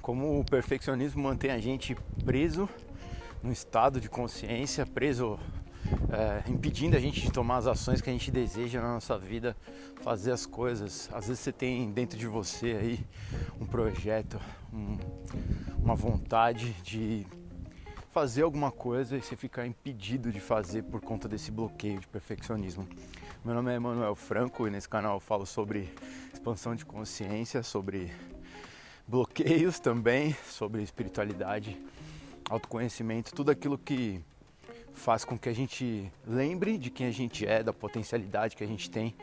Como o perfeccionismo mantém a gente preso num estado de consciência, preso, impedindo a gente de tomar as ações que a gente deseja na nossa vida, fazer as coisas. Às vezes você tem dentro de você aí um projeto, uma vontade de fazer alguma coisa e você fica impedido de fazer por conta desse bloqueio de perfeccionismo. Meu nome é Emanuel Franco e nesse canal eu falo sobre expansão de consciência, sobre bloqueios também, sobre espiritualidade, autoconhecimento, tudo aquilo que faz com que a gente lembre de quem a gente é, da potencialidade que a gente tem.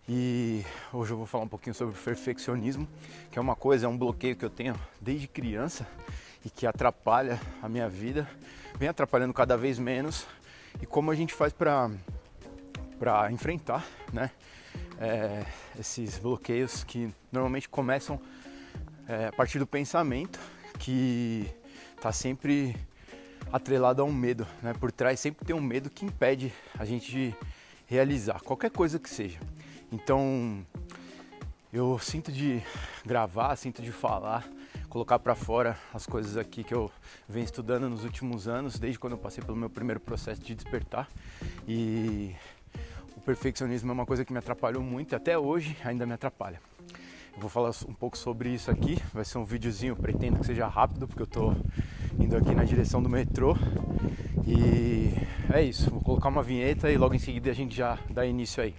E hoje eu vou falar um pouquinho sobre o perfeccionismo, que é um bloqueio que eu tenho desde criança e que atrapalha a minha vida, vem atrapalhando cada vez menos, e como a gente faz para enfrentar, né, esses bloqueios que normalmente começam a partir do pensamento, que está sempre atrelado a um medo, né? Por trás sempre tem um medo que impede a gente de realizar qualquer coisa que seja. Então eu sinto de gravar, sinto de falar, colocar para fora as coisas aqui que eu venho estudando nos últimos anos, desde quando eu passei pelo meu primeiro processo de despertar. E o perfeccionismo é uma coisa que me atrapalhou muito e até hoje ainda me atrapalha. Eu vou falar um pouco sobre isso aqui, vai ser um videozinho, pretendo que seja rápido, porque eu tô indo aqui na direção do metrô. E é isso, vou colocar uma vinheta e logo em seguida a gente já dá início aí.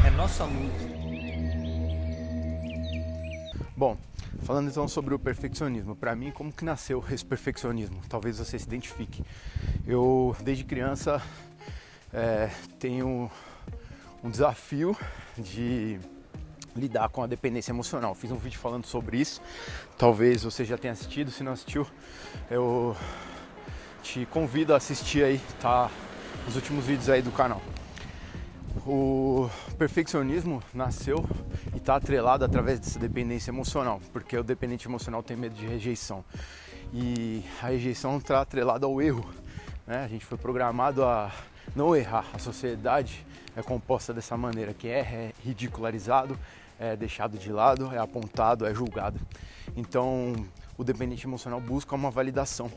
É nossa luta. Bom, falando então sobre o perfeccionismo, para mim, como que nasceu esse perfeccionismo? Talvez você se identifique. Eu, desde criança, tenho um desafio de lidar com a dependência emocional. Fiz um vídeo falando sobre isso, talvez você já tenha assistido, se não assistiu, eu te convido a assistir aí, tá? Os últimos vídeos aí do canal. O perfeccionismo nasceu e está atrelado através dessa dependência emocional, porque o dependente emocional tem medo de rejeição e a rejeição está atrelada ao erro, né? A gente foi programado a não errar, a sociedade é composta dessa maneira, que é ridicularizado, é deixado de lado, é apontado, é julgado. Então o dependente emocional busca uma validação,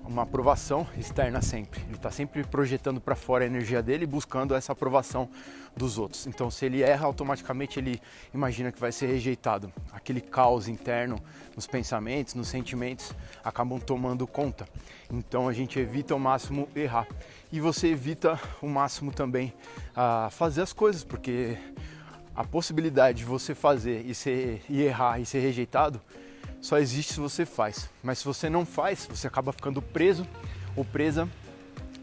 uma aprovação externa sempre. Ele está sempre projetando para fora a energia dele, buscando essa aprovação dos outros. Então, se ele erra, automaticamente ele imagina que vai ser rejeitado. Aquele caos interno nos pensamentos, nos sentimentos, acabam tomando conta. Então, a gente evita ao máximo errar. E você evita o máximo também fazer as coisas, porque a possibilidade de você fazer e errar e ser rejeitado só existe se você faz, mas se você não faz, você acaba ficando preso ou presa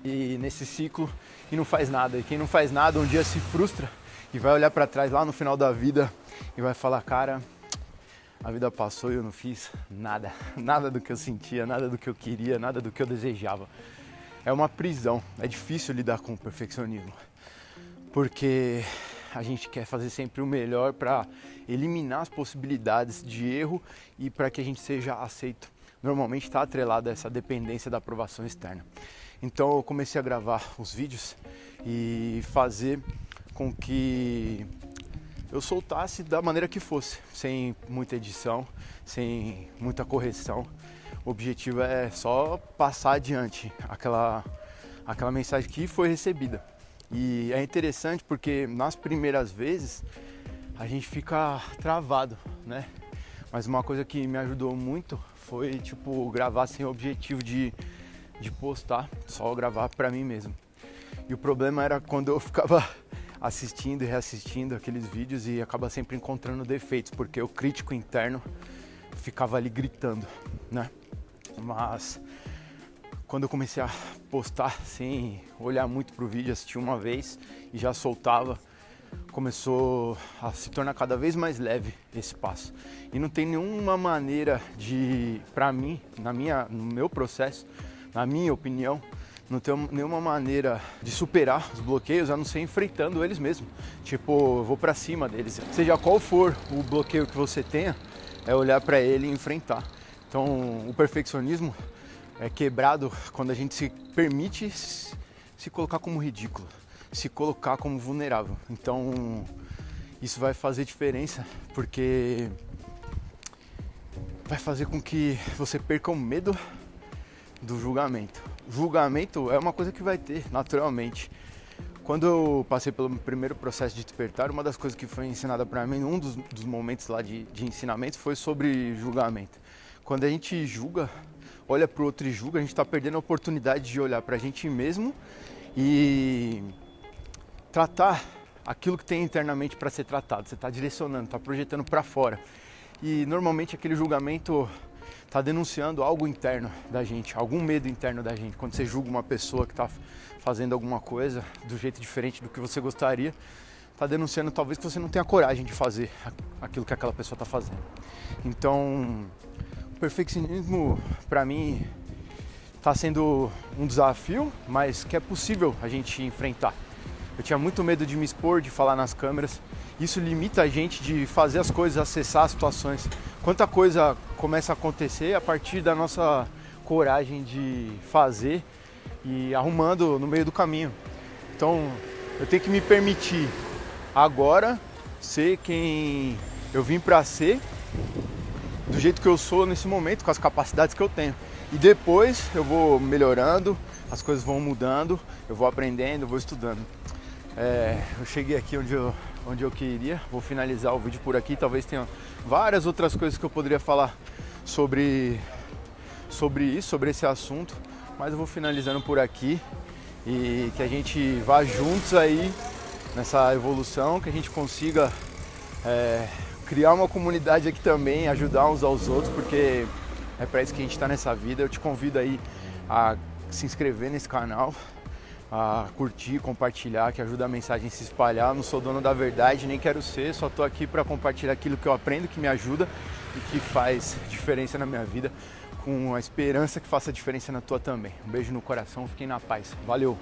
e nesse ciclo e não faz nada. E quem não faz nada um dia se frustra e vai olhar para trás lá no final da vida e vai falar: cara, a vida passou e eu não fiz nada, nada do que eu sentia, nada do que eu queria, nada do que eu desejava. É uma prisão, é difícil lidar com o perfeccionismo, porque a gente quer fazer sempre o melhor para eliminar as possibilidades de erro e para que a gente seja aceito. Normalmente está atrelado a essa dependência da aprovação externa. Então eu comecei a gravar os vídeos e fazer com que eu soltasse da maneira que fosse, sem muita edição, sem muita correção. O objetivo é só passar adiante aquela mensagem que foi recebida. E é interessante porque nas primeiras vezes a gente fica travado, né? Mas uma coisa que me ajudou muito foi gravar sem o objetivo de postar, só gravar pra mim mesmo. E o problema era quando eu ficava assistindo e reassistindo aqueles vídeos e acaba sempre encontrando defeitos, porque o crítico interno ficava ali gritando, né? Mas quando eu comecei a postar sem olhar muito pro vídeo, assistir uma vez e já soltava, começou a se tornar cada vez mais leve esse passo. E não tem nenhuma maneira pra mim, no meu processo, na minha opinião, não tem nenhuma maneira de superar os bloqueios a não ser enfrentando eles mesmos. Eu vou pra cima deles. Seja qual for o bloqueio que você tenha, é olhar pra ele e enfrentar. Então o perfeccionismo é quebrado quando a gente se permite se colocar como ridículo. se colocar como vulnerável. Então isso vai fazer diferença, porque vai fazer com que você perca o medo do julgamento. Julgamento é uma coisa que vai ter naturalmente. Quando eu passei pelo primeiro processo de despertar, uma das coisas que foi ensinada para mim, um dos momentos lá de ensinamento, foi sobre julgamento. Quando a gente julga, olha para o outro e julga, a gente está perdendo a oportunidade de olhar para a gente mesmo e tratar aquilo que tem internamente para ser tratado. Você está direcionando, está projetando para fora. E normalmente aquele julgamento está denunciando algo interno da gente, algum medo interno da gente. Quando você julga uma pessoa que está fazendo alguma coisa do jeito diferente do que você gostaria, está denunciando talvez que você não tenha coragem de fazer aquilo que aquela pessoa está fazendo. Então, o perfeccionismo para mim está sendo um desafio, mas que é possível a gente enfrentar. Eu tinha muito medo de me expor, de falar nas câmeras. Isso limita a gente de fazer as coisas, acessar as situações. Quanta coisa começa a acontecer a partir da nossa coragem de fazer e arrumando no meio do caminho. Então, eu tenho que me permitir agora ser quem eu vim para ser, do jeito que eu sou nesse momento, com as capacidades que eu tenho. E depois eu vou melhorando, as coisas vão mudando, eu vou aprendendo, eu vou estudando. Eu cheguei aqui onde eu queria, vou finalizar o vídeo por aqui. Talvez tenha várias outras coisas que eu poderia falar sobre isso, sobre esse assunto, mas eu vou finalizando por aqui e que a gente vá juntos aí nessa evolução, que a gente consiga criar uma comunidade aqui também, ajudar uns aos outros, porque é para isso que a gente está nessa vida. Eu te convido aí a se inscrever nesse canal, a curtir, compartilhar, que ajuda a mensagem a se espalhar. Eu não sou dono da verdade, nem quero ser, só tô aqui para compartilhar aquilo que eu aprendo, que me ajuda e que faz diferença na minha vida, com a esperança que faça diferença na tua também. Um beijo no coração, fiquem na paz. Valeu!